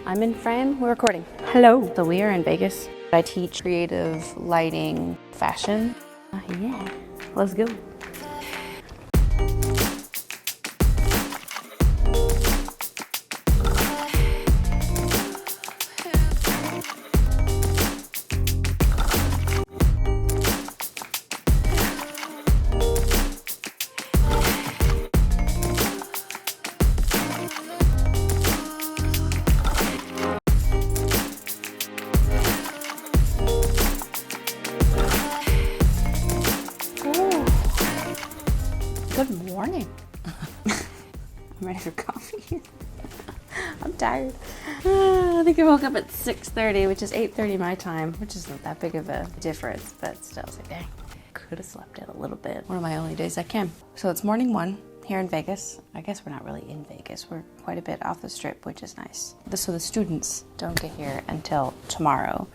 I'm in frame, we're recording. Hello. So we are in Vegas. I teach creative lighting, fashion. Yeah, let's go. Good morning. I'm ready for coffee. I'm tired. I think I woke up at 6:30, which is 8:30 my time, which is not that big of a difference, but still, I was like, dang, could have slept in a little bit. One of my only days I can. So it's morning one here in Vegas. I guess we're not really in Vegas. We're quite a bit off the strip, which is nice. So the students don't get here until tomorrow.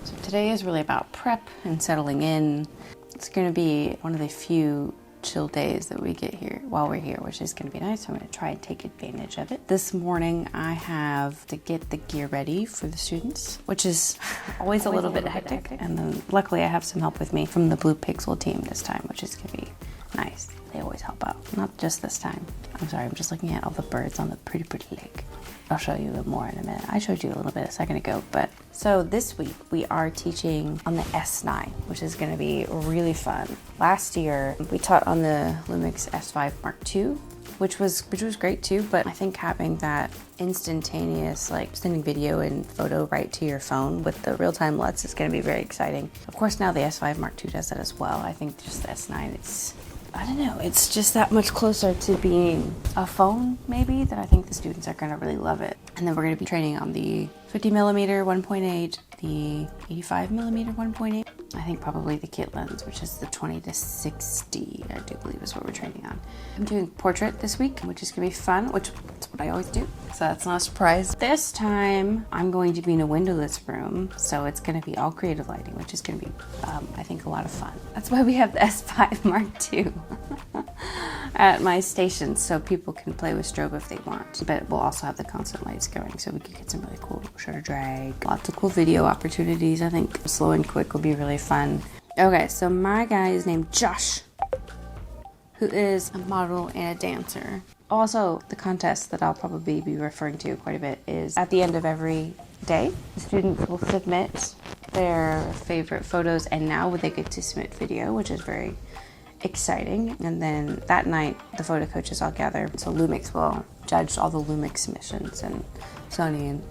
So today is really about prep and settling in. It's going to be one of the few chill days that we get here while we're here, which is going to be nice. So I'm going to try and take advantage of it. This morning I have to get the gear ready for the students, which is always a little bit hectic. And then luckily I have some help with me from the Blue Pixel team this time, which is going to be nice. They always help out. Not just this time. I'm sorry, I'm just looking at all the birds on the pretty lake. I'll show you more in a minute. I showed you a little bit a second ago, but so this week we are teaching on the S9, which is going to be really fun. Last year we taught on the LUMIX S9 Mark II, which was great too, but I think having that instantaneous, like sending video and photo right to your phone with the real-time LUTs is going to be very exciting. Of course, now the S9 Mark II does that as well. I think just the S9, I don't know, it's just that much closer to being a phone, maybe, that I think the students are going to really love it. And then we're going to be training on the 50mm 1.8, the 85mm 1.8. I think probably the kit lens, which is the 20-60, I do believe is what we're training on. I'm doing portrait this week, which is going to be fun, which is what I always do. So that's not a surprise. This time, I'm going to be in a windowless room, so it's going to be all creative lighting, which is going to be, I think, a lot of fun. That's why we have the S9 Mark II at my station, so people can play with strobe if they want. But we'll also have the constant lights going, so we can get some really cool shutter drag, lots of cool video opportunities. I think slow and quick will be really fun. Okay, so my guy is named Josh, who is a model and a dancer. Also, the contest that I'll probably be referring to quite a bit is at the end of every day, the students will submit their favorite photos, and now they get to submit video, which is very exciting. And then that night, the photo coaches all gather. So LUMIX will judge all the LUMIX submissions, and Sony and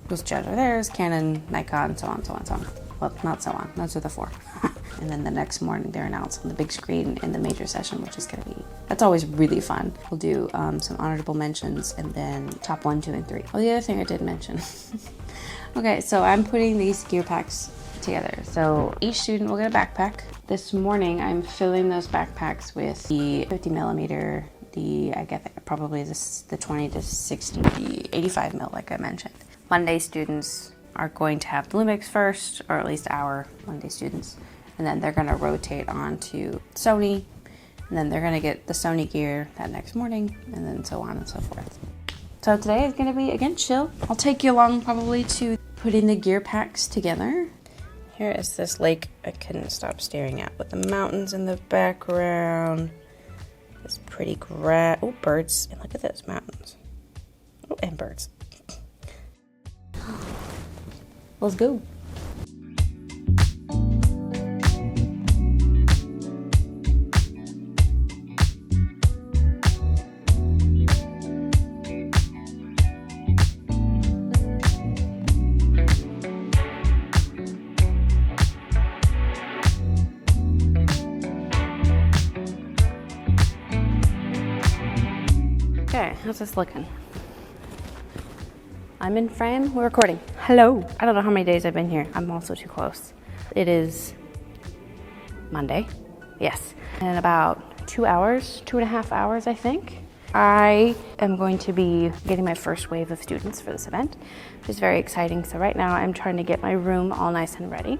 will judge theirs, Canon, Nikon, so on, so on, so on. Well, not so on. Those are the four. And then the next morning, they're announced on the big screen in the major session, which is going to be, that's always really fun. We'll do some honorable mentions and then top 1, 2, and 3. Oh, the other thing I did mention. Okay, so I'm putting these gear packs together. So each student will get a backpack. This morning, I'm filling those backpacks with the 50mm, I get probably the 20-60, the 85mm, like I mentioned. Monday students are going to have the LUMIX first, or at least our Monday students, and then they're going to rotate on to Sony, and then they're going to get the Sony gear that next morning, and then so on and so forth. So today is going to be, again, chill. I'll take you along probably to putting the gear packs together. Here is this lake I couldn't stop staring at with the mountains in the background. This pretty grass. Oh, birds. And look at those mountains. Oh, and birds. Let's go. Okay, how's this looking? I'm in frame, we're recording. Hello. I don't know how many days I've been here. I'm also too close. It is Monday, yes. In about 2 hours, 2.5 hours, I think, I am going to be getting my first wave of students for this event, which is very exciting. So right now I'm trying to get my room all nice and ready.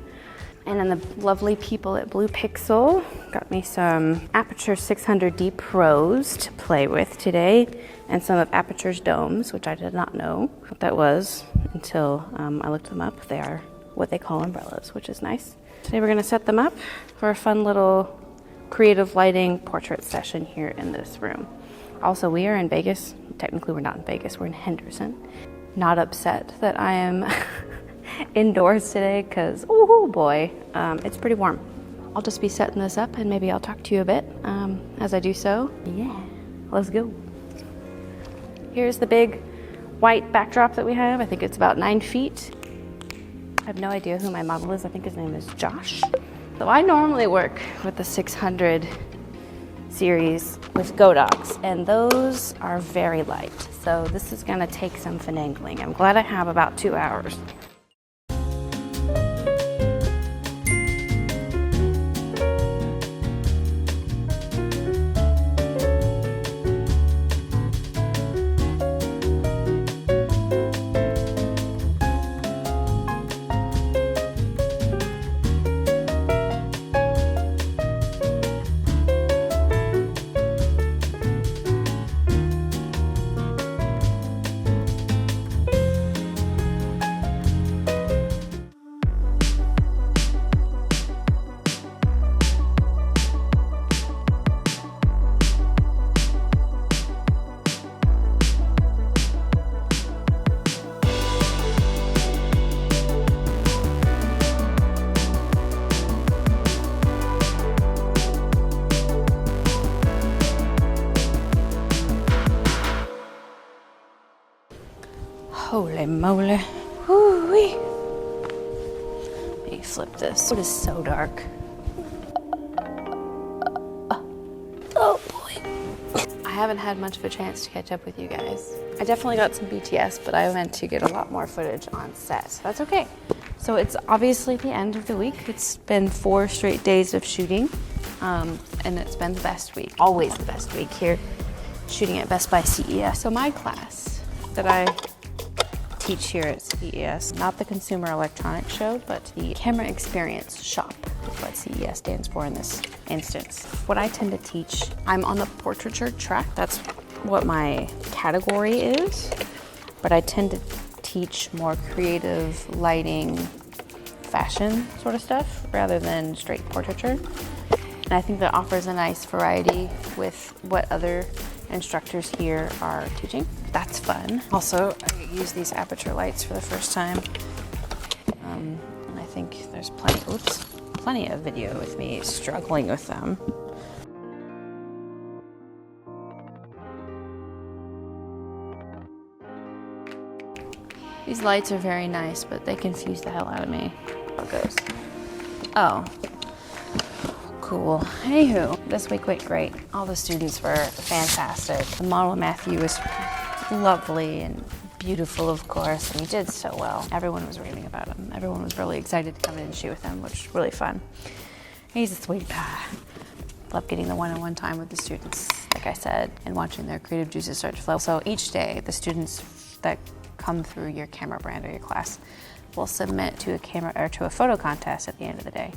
And then the lovely people at Blue Pixel got me some Aperture 600D Pros to play with today, and some of Aperture's domes, which I did not know what that was. until I looked them up. They are what they call umbrellas, which is nice. Today we're going to set them up for a fun little creative lighting portrait session here in this room. Also, we are in Vegas. Technically, we're not in Vegas. We're in Henderson. Not upset that I am indoors today because, oh boy, it's pretty warm. I'll just be setting this up and maybe I'll talk to you a bit as I do so. Yeah, let's go. Here's the big white backdrop that we have. I think it's about 9 feet. I have no idea who my model is. I think his name is Josh. So I normally work with the 600 series with Godox, and those are very light. So this is gonna take some finagling. I'm glad I have about 2 hours. Holy moly. Woo-wee. Let me flip this. It is so dark. Oh boy. I haven't had much of a chance to catch up with you guys. I definitely got some BTS, but I meant to get a lot more footage on set. That's okay. So it's obviously the end of the week. It's been 4 straight days of shooting, and it's been the best week. Always the best week here, shooting at Best Buy CES. So my class that I teach here at CES, not the Consumer Electronics Show, but the Camera Experience Shop is what CES stands for in this instance. What I tend to teach, I'm on the portraiture track. That's what my category is, but I tend to teach more creative lighting, fashion sort of stuff rather than straight portraiture. And I think that offers a nice variety with what other instructors here are teaching. That's fun. Also, I use these aperture lights for the first time. And I think there's plenty of video with me struggling with them. These lights are very nice, but they confuse the hell out of me. How it goes. Oh. Cool. Anywho, this week went great. All the students were fantastic. The model Matthew was lovely and beautiful, of course, and he did so well. Everyone was raving about him. Everyone was really excited to come in and shoot with him, which was really fun. He's a sweet guy. Love getting the one-on-one time with the students, like I said, and watching their creative juices start to flow. So each day, the students that come through your camera brand or your class will submit to a photo contest at the end of the day.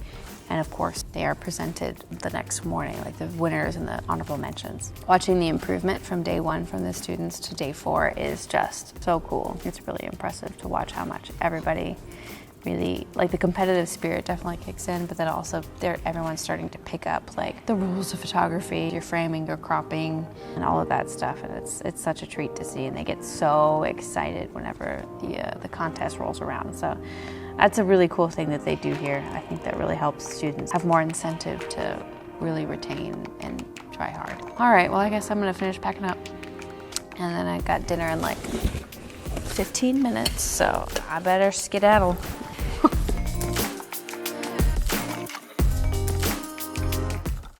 And of course, they are presented the next morning, like the winners and the honorable mentions. Watching the improvement from day 1 from the students to day 4 is just so cool. It's really impressive to watch how much everybody really, like the competitive spirit definitely kicks in, but then also everyone's starting to pick up like the rules of photography, your framing, your cropping, and all of that stuff. And it's such a treat to see, and they get so excited whenever the contest rolls around. So that's a really cool thing that they do here. I think that really helps students have more incentive to really retain and try hard. All right, well, I guess I'm gonna finish packing up. And then I got dinner in like 15 minutes, so I better skedaddle.